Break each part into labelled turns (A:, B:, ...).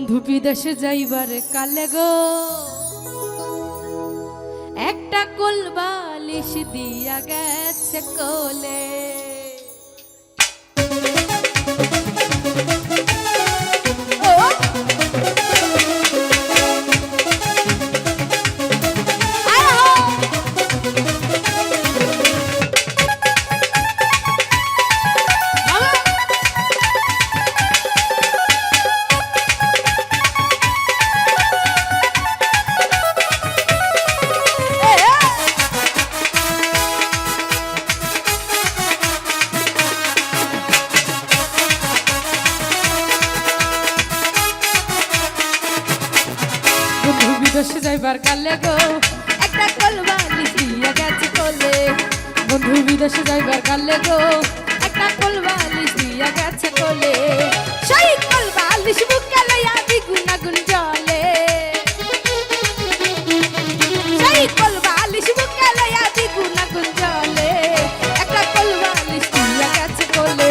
A: বন্ধু বিদেশে যাইবার কালে গো একটা কোল বালিশ দিয়া গেছে কোলে। বিদেশে যাইবার কালে গো একটা কোল বালিশ দিয়া গেছে কোলে। বন্ধু বিদেশে যাইবার কালে গো একটা কোল বালিশ দিয়া গেছে কোলে। সেই কোল বালিশ বুকে লইয়া দ্বিগুণ আগুন জ্বলে। সেই কোল বালিশ বুকে লইয়া দ্বিগুণ আগুন জ্বলে। একটা কোল বালিশ দিয়া গেছে কোলে।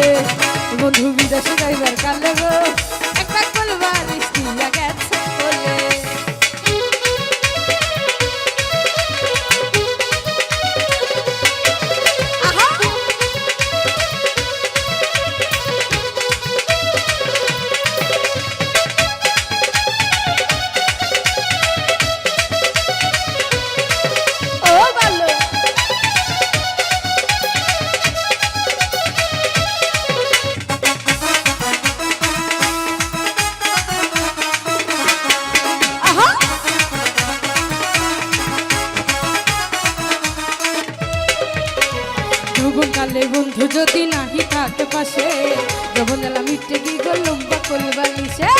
A: বন্ধু বিদেশে যাইবার কালে গো একটা কোল বালিশ দিয়া গেছে কোলে। কালে বন্ধু যদি নাহি থাকে পাশে যখন এলা মিটে কি গলুম বা কোল বালিশে।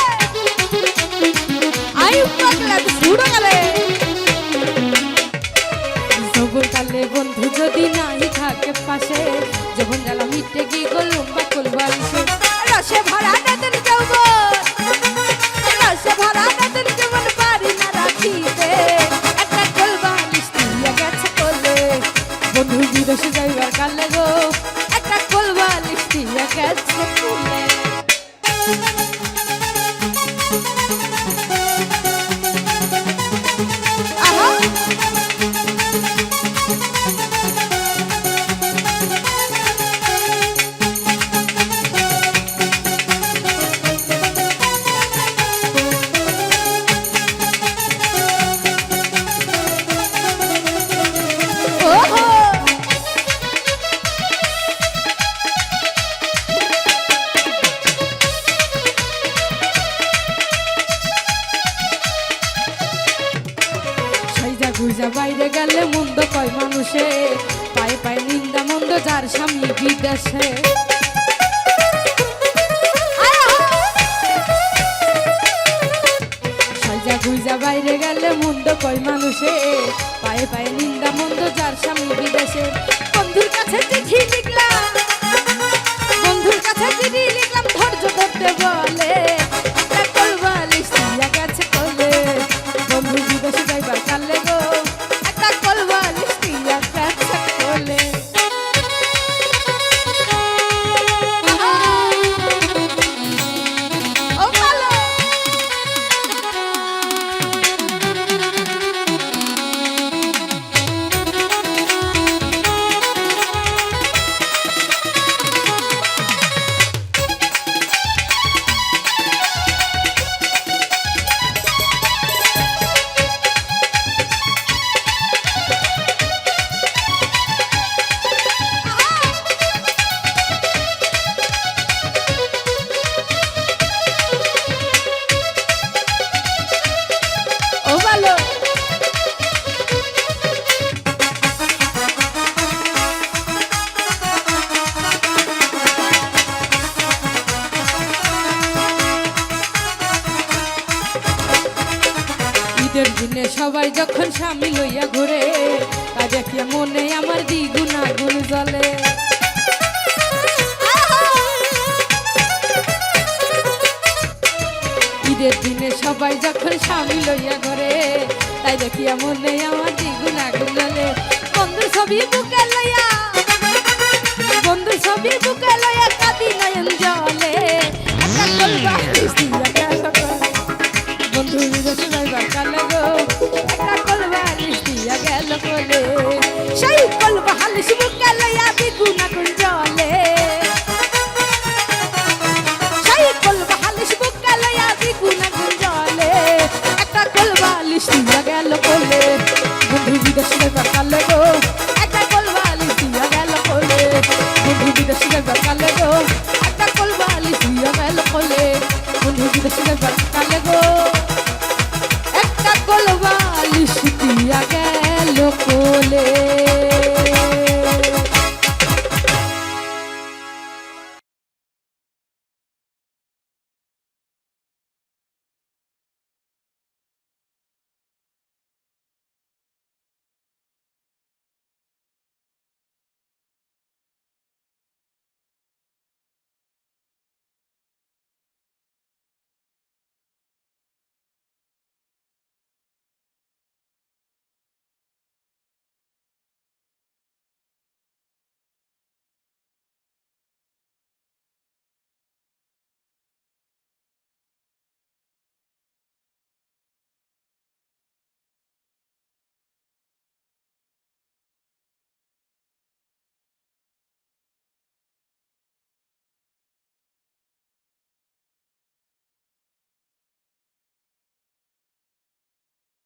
A: আই পাগলা ছুড়ো গেলে যখন কালে বন্ধু যদি নাহি থাকে পাশে যখন এলা মিটে কি গলুম বা কোল বালিশে। রসে ভরা নদীর যৌবন রসে ভরা নদীর যৌবন পারি না রাখিতে একটা কোল বালিশ দিয়া গেছে কোলে। বন্ধু বিদেশে যাইবার কালে গো একটা কোল বালিশ দিয়া গেছে কোলে। গুজা বাইরে গেলে মন্দ কয় মানুষে পায়ে পায়ে নিন্দা মন্দ যার স্বামী বিদেশে। সাইজা গুজা বাইরে গেলে মন্দ কয় মানুষে পায়ে পায়ে নিন্দা মন্দ যার স্বামী বিদেশে। বন্ধুর কাছে চিঠি লিখলাম বন্ধুর কাছে চিঠি লিখলাম ধৈর্য ধরতে বলে একটা কোল বালিশ দিয়া গেছে কোলে। বন্ধু বিদেশে যাইবার কালে গো একটা কোল বালিশ দিয়া গেছে কোলে। ঈদের দিনে সবাই যখন স্বামী লইয়া ঘুরে তা দেখিয়া মনে আমার দ্বিগুণ আগুন জ্বলে। ঈদের দিনে সবাই যখন স্বামী লইয়া ঘুরে তাই দেখিয়া মনে আমার দ্বিগুণ আগুন জ্বলে। বন্ধুর ছবি বুকে লইয়া বন্ধুর ছবি বুকে লইয়া কাঁদি নয়ন জলে একটা কোল বালিশ দিয়া